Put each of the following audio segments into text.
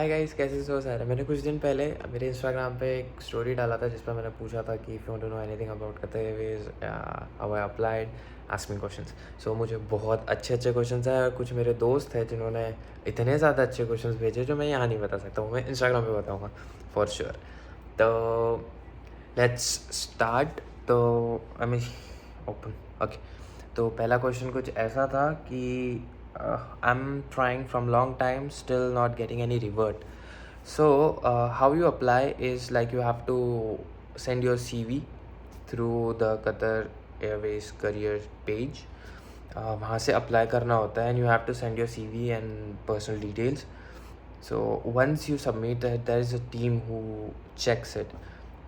Hi guys, कैसे हो सारे। मैंने कुछ दिन पहले मेरे इंस्टाग्राम पे एक स्टोरी डाला था जिस पर मैंने पूछा था कि if you want to know anything about Qatar Airways, how I applied, ask me questions. So मुझे बहुत अच्छे अच्छे क्वेश्चंस आए और कुछ मेरे दोस्त हैं जिन्होंने इतने ज़्यादा अच्छे क्वेश्चंस भेजे जो मैं यहाँ नहीं बता सकता हूँ, मैं इंस्टाग्राम पे बताऊँगा फॉर श्योर। तो लेट्स स्टार्ट। तो आई मीन ओपन ओके। तो पहला क्वेश्चन कुछ ऐसा था कि I am trying from long time still not getting any revert. So, how you apply is like you have to send your CV through the Qatar Airways career page. वहाँ से apply करना होता है and you have to send your CV and personal details. So once you submit it, there is a team who checks it,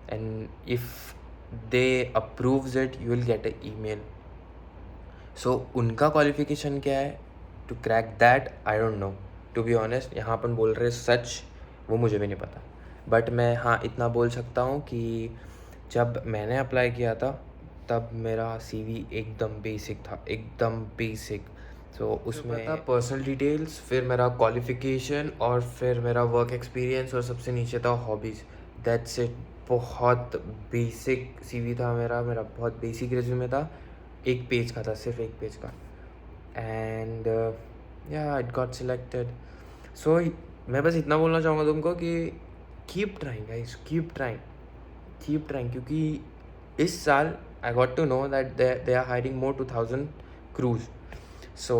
and if they approves it, you will get an email. So उनका qualification क्या है to crack that, I don't know to be honest. यहाँ अपन बोल रहे सच, वो मुझे भी नहीं पता. बट मैं हाँ इतना बोल सकता हूँ कि जब मैंने अप्लाई किया था तब मेरा सीवी एकदम बेसिक था, एकदम बेसिक. सो उसमें था पर्सनल डिटेल्स, फिर मेरा क्वालिफिकेशन और फिर मेरा वर्क एक्सपीरियंस और सबसे नीचे था हॉबीज़. That's it. बहुत बेसिक सीवी था मेरा बहुत बेसिक रिज्यूमे था. एक पेज का था, सिर्फ एक पेज का. एंड या इट गॉट सिलेक्टेड. सो मैं बस इतना बोलना चाहूँगा तुमको कि keep trying guys, keep trying क्योंकि इस साल I got to know that they are hiring more 2000 crews. So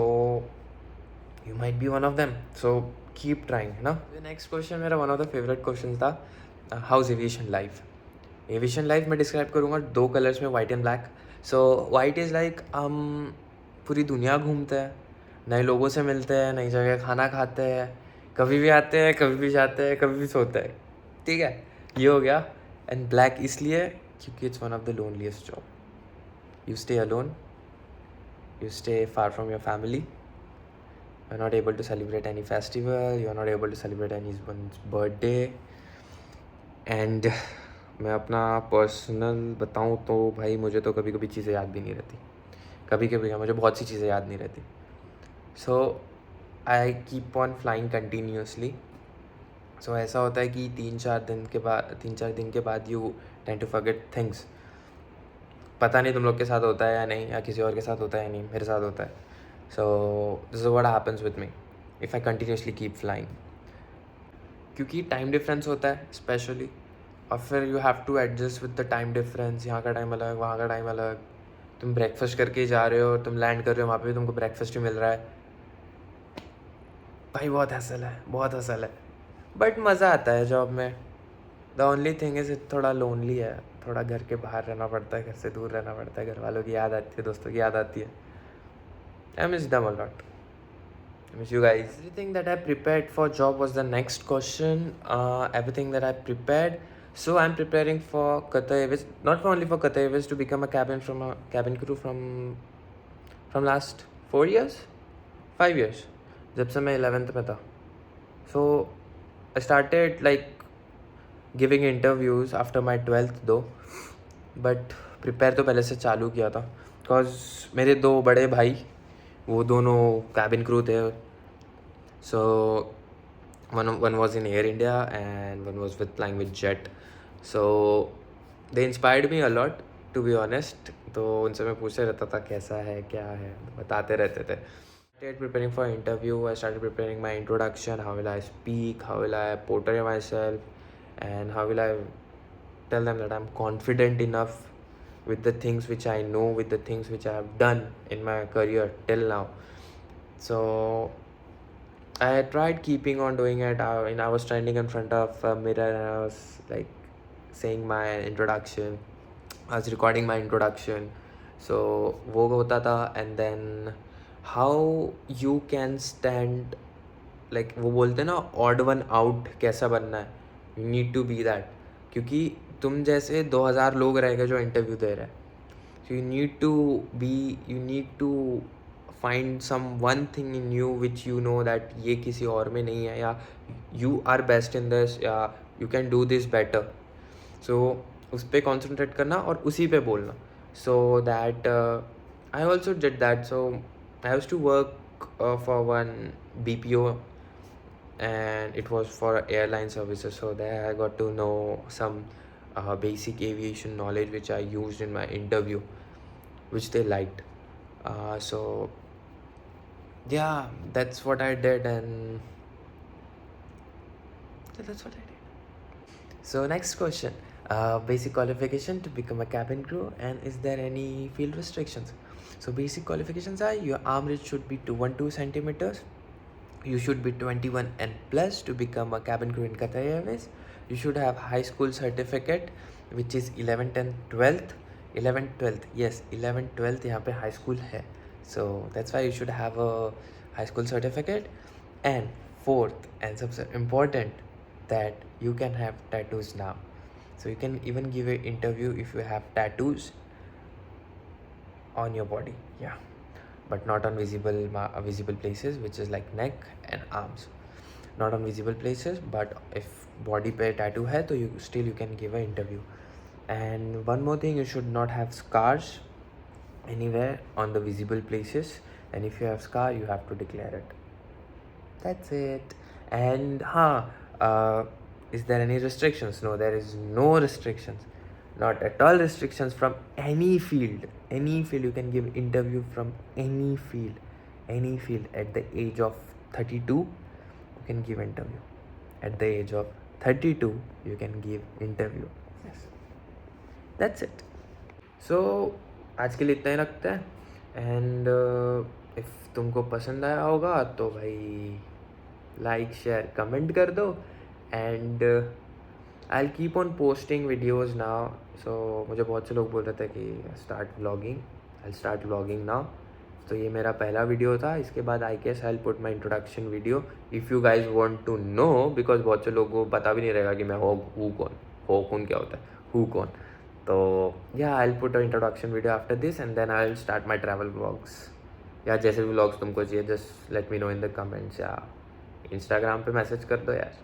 you might be one of them. So keep trying, है ना. नेक्स्ट क्वेश्चन मेरा one of the favourite question था, how's aviation life. Aviation life मैं describe करूँगा दो colours में, white and black. So white is like हम पूरी दुनिया घूमते हैं, नए लोगों से मिलते हैं, नई जगह खाना खाते हैं, कभी भी आते हैं, कभी भी जाते हैं, कभी भी सोते हैं. ठीक है, ये हो गया. एंड ब्लैक इसलिए क्योंकि it's one of the loneliest job. You stay alone, you stay far from your family, you're not able to celebrate any festival, you're not able to celebrate anyone's birthday. And मैं अपना personal बताऊँ तो भाई मुझे तो कभी कभी चीज़ें याद भी नहीं रहती, कभी कभी क्या मुझे बहुत सी चीज़ें याद नहीं रहती. So I keep on flying continuously. So ऐसा होता है कि 3-4 दिन के बाद you tend to forget things. पता नहीं तुम लोग के साथ होता है या नहीं, या किसी और के साथ होता है या नहीं, मेरे साथ होता है. So this is what happens with me if I continuously keep flying. क्योंकि टाइम डिफरेंस होता है स्पेशली, और फिर you have to adjust with the time difference. यहाँ का टाइम अलग, वहाँ का टाइम अलग. तुम ब्रेकफास्ट करके ही जा रहे हो और तुम लैंड कर रहे हो वहाँ पे भी तुमको ब्रेकफास्ट ही मिल रहा है. भाई बहुत हसल है, बहुत हसल है. बट मज़ा आता है जॉब में. द ओनली थिंग इज़ थोड़ा लोनली है, थोड़ा घर के बाहर रहना पड़ता है, घर से दूर रहना पड़ता है, घर वालों की याद आती है, दोस्तों की याद आती है. I miss them a lot. I miss you guys. Everything that I prepared for job was the next question. Everything that I prepared. So I'm preparing for Qatar Airways, not only for Qatar Airways, to become a cabin crew from last 4 years, 5 years. जब से मैं 11th में था. So I started like giving interviews after my 12th though, but prepare तो पहले से चालू किया था. Cause मेरे दो बड़े भाई वो दोनों कैबिन क्रू थे. So one was in Air India and one was flying with Jet. So they inspired me a lot, to be honest. तो उनसे मैं पूछते रहता था कैसा है, क्या है, बताते रहते थे. I started preparing for interview. I started preparing my introduction. How will I speak? How will I portray myself? And how will I tell them that I'm confident enough with the things which I know, with the things which I have done in my career till now. So I tried keeping on doing it. I was standing in front of a mirror and I was like saying my introduction. I was recording my introduction. So वो होता था. And then how you can stand, like वो बोलते हैं ना odd one out कैसा बनना है. You need to be that. क्योंकि तुम जैसे 2000 लोग रहेंगे जो इंटरव्यू दे रहे हैं. So you need to find some one thing in you which you know that ये किसी और में नहीं है, या you are best in this, या you can do this better. So उस पर concentrate करना और उसी पे बोलना. So that I also did that. So I used to work for one BPO, and it was for airline services. So there I got to know some basic aviation knowledge which I used in my interview, which they liked. So yeah, that's what I did, and that's what I did. So next question, basic qualification to become a cabin crew, and is there any field restrictions? So basic qualifications are your arm reach should be 212 centimeters. You should be 21 and plus to become a cabin crew in Qatar Airways. You should have high school certificate which is 11th and 12th. 11th 12th, yes, 11th 12th यहाँ पे high school है. So that's why you should have a high school certificate. And fourth and सबसे important, that you can have tattoos now. So you can even give an interview if you have tattoos on your body, yeah, but not on visible places, which is like neck and arms. Not on visible places, but if body पे tattoo है तो you can give an interview. And one more thing, you should not have scars anywhere on the visible places, and if you have scar you have to declare it. That's it. And is there any restrictions? No, there is no restrictions, not at all restrictions from any field. Any field you can give interview from any field. At the age of 32 you can give interview. At the age of 32 you can give interview. Yes, that's it. So आज के लिए इतना ही रखते हैं. And if तुमको पसंद आया होगा तो भाई लाइक शेयर कमेंट कर दो. And I will keep on posting videos now. So मुझे बहुत से लोग बोल रहे थे कि स्टार्ट व्लॉगिंग नाउ. तो ये मेरा पहला वीडियो था. इसके बाद I guess I will put my introduction video if you guys want to know, because बहुत से लोगों को पता भी नहीं रहेगा कि मैं हूँ कौन क्या होता है, हूँ कौन. तो या I will put a introduction video after this, and then I will start my travel vlogs. या जैसे भी व्लॉग्स तुमको चाहिए just let me know in the comments, या इंस्टाग्राम पे मैसेज कर दो यार.